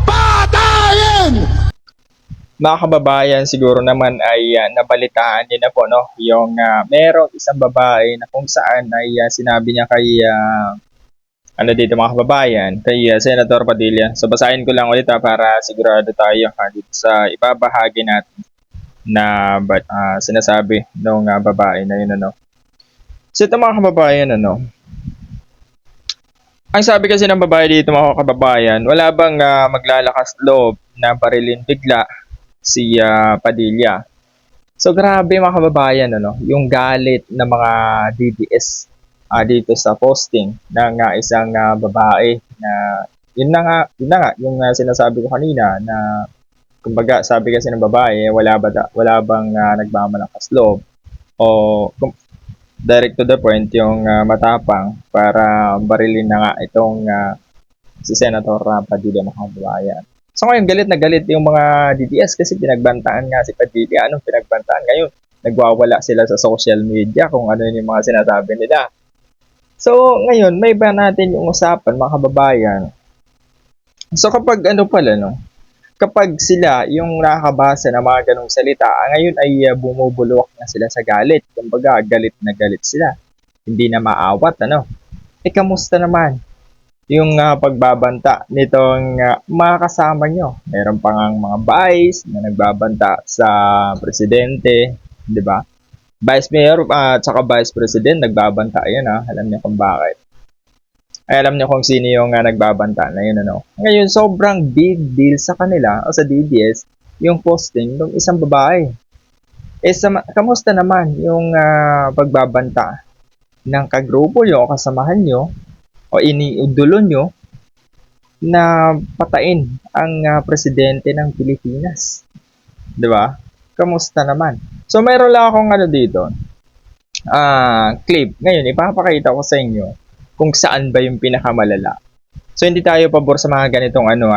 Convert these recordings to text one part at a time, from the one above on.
Patayin! Mga kababayan, siguro naman ay nabalitaan niyo na po, no? Yung merong isang babae na kung saan ay sinabi niya kay, ano dito mga kababayan, kay Senator Padilla. So basahin ko lang ulit para sigurado tayo dito sa ibabahagi natin na sinasabi ng babae na yun, ano. So ito mga kababayan, ano, ang sabi kasi ng babae dito mga kababayan, wala bang maglalakas loob na barilin bigla si Padilla. So grabe mga kababayan, ano, yung galit ng mga DDS dito sa posting ng isang babae na yun na nga yung sinasabi ko kanina na kumbaga sabi kasi ng babae wala bang nagmamalakas loob o direct to the point yung matapang para barilin na nga itong si Senator Padilla mga kababayan. So ngayon galit na galit yung mga DDS kasi pinagbantaan nga si Padilla. Anong pinagbantaan ngayon? Nagwawala sila sa social media kung ano yung mga sinasabi nila. So ngayon may ba natin yung usapan mga kababayan? So kapag ano pala no, kapag sila yung nakakabasa ng mga ganong salita, ngayon ay bumubulok na sila sa galit. Kumbaga galit na galit sila. Hindi na maawat ano. Kamusta naman yung pagbabanta nitong mga kasama nyo? Meron pa ngang mga vice na nagbabanta sa presidente, di ba? Vice mayor at saka vice president nagbabanta. Ayan alam niyo kung bakit. Ay, alam niyo kung sino yung nagbabanta na yun, ano. Ngayon, sobrang big deal sa kanila o sa DDS yung posting ng isang babae. Kamusta naman yung pagbabanta ng kagrupo nyo o kasamahan nyo o iniudulo nyo na patain ang presidente ng Pilipinas? 'Di ba? Kamusta naman? So meron lang akong ano dito, clip. Ngayon ipapakita ko sa inyo kung saan ba yung pinakamalala. So hindi tayo pabor sa mga ganitong ano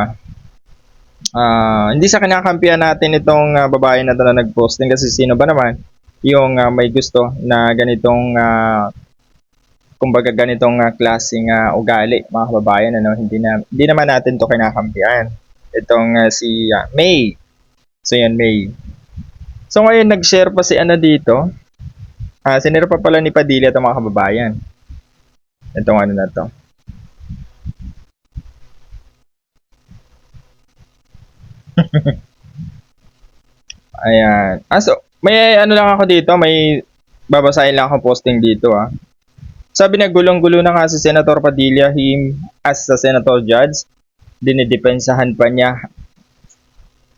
hindi sa kinakampihan natin itong babae na to na nag-posting kasi sino ba naman yung may gusto na ganitong kumbaga ganitong klaseng ugali mga kababayan, ano. Hindi naman natin to kinakampihan itong si May. So yan May. So ngayon nag-share pa si ano dito, sinare pa pala ni Padilla itong mga kababayan itong ano na to. Ayan. So may ano lang ako dito, may babasahin lang ako posting dito Sabi na gulong-gulo na nga si Senator Padilla, him as a senator judge, dinidepensahan pa niya,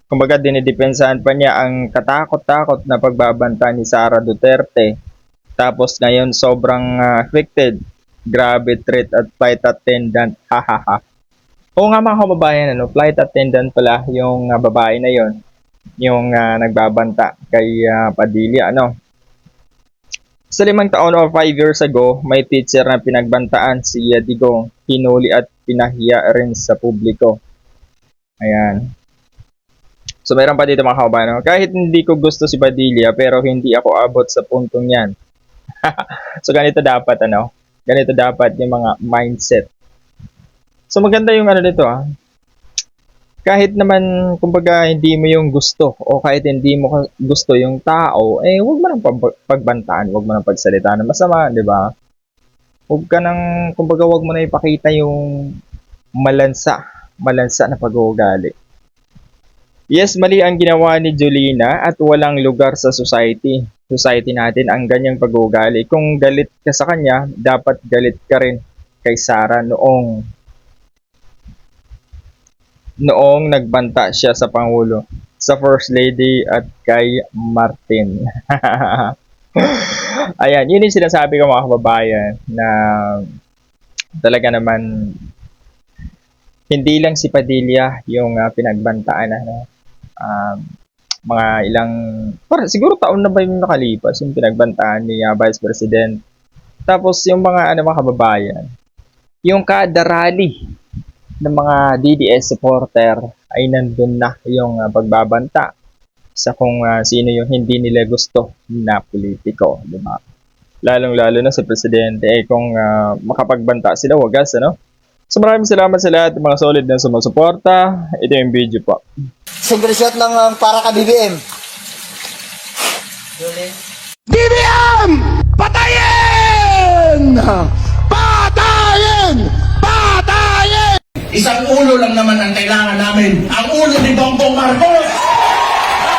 kumbaga dinidepensahan pa niya ang katakot-takot na pagbabanta ni Sara Duterte. Tapos ngayon sobrang affected, grabe threat at flight attendant, hahaha. Oo nga mga kababayan, ano, flight attendant pala yung babae na yon, yung nagbabanta kay Padilla, ano. Sa 5 taon o 5 years ago, may teacher na pinagbantaan si Digong, hinuli at pinahiya rin sa publiko. Ayan. So meron pa dito mga kababayan, kahit hindi ko gusto si Padilla pero hindi ako abot sa puntong yan. So ganito dapat ano, ganito dapat yung mga mindset. So maganda yung ano dito kahit naman kumbaga hindi mo yung gusto o kahit hindi mo gusto yung tao, wag mo nang pagbantaan, wag mo nang pagsalitaan ng masama, di ba? Wag ka nang kumbaga wag mo na ipakita yung malansa na pag-uugali. Yes, mali ang ginawa ni Julina at walang lugar sa society. Society natin ang ganyang pag-uugali. Kung galit ka sa kanya, dapat galit ka rin kay Sara noong nagbanta siya sa Pangulo, sa First Lady at kay Martin. Ayan, yun yung sinasabi ko mga kababayan na talaga naman hindi lang si Padilla yung pinagbantaan mga ilang siguro taon na ba yung nakalipas yung pinagbantaan ni Vice President. Tapos yung mga mga kababayan, yung kada rally ng mga DDS supporter ay nandun na yung pagbabanta sa kung sino yung hindi nila gusto na politiko, di ba? Lalong-lalo na sa presidente kung makapagbanta sila wagas ano. So maraming salamat sa lahat ng mga solid na sumusuporta. Ito yung video po. Single shot ng para ka BBM. BBM! Patayin! Patayin! Patayin! Isang ulo lang naman ang kailangan namin. Ang ulo ni Bongbong Marcos!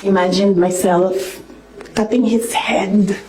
Imagined myself cutting his head